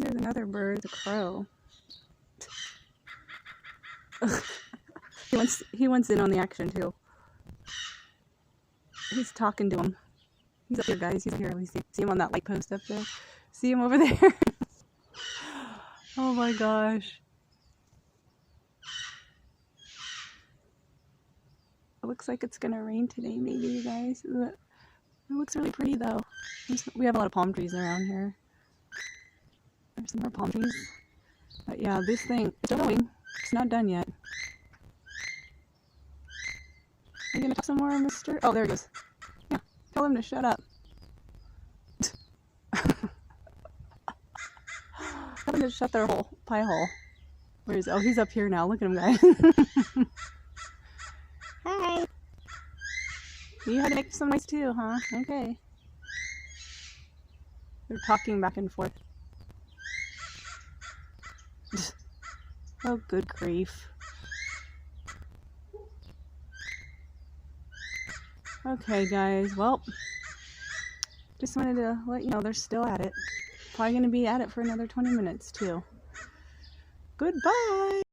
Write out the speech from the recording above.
There's another bird, the crow. He wants in on the action too. He's talking to him. He's up here, guys. He's up here. We see him on that light post up there. See him over there? Oh my gosh. It looks like it's gonna rain today, maybe, you guys. It looks really pretty though. We have a lot of palm trees around here. There's some more palm trees. But yeah, this thing, it's still going. It's not done yet. Are you gonna talk some more, mister? Oh, there he goes. Yeah, tell him to shut up. Tell him to shut their pie hole. Where is? Oh, he's up here now. Look at him, guys. Hi. You had to make some noise too, huh? Okay. They're talking back and forth. Oh, good grief. Okay, guys. Well, just wanted to let you know they're still at it. Probably going to be at it for another 20 minutes, too. Goodbye!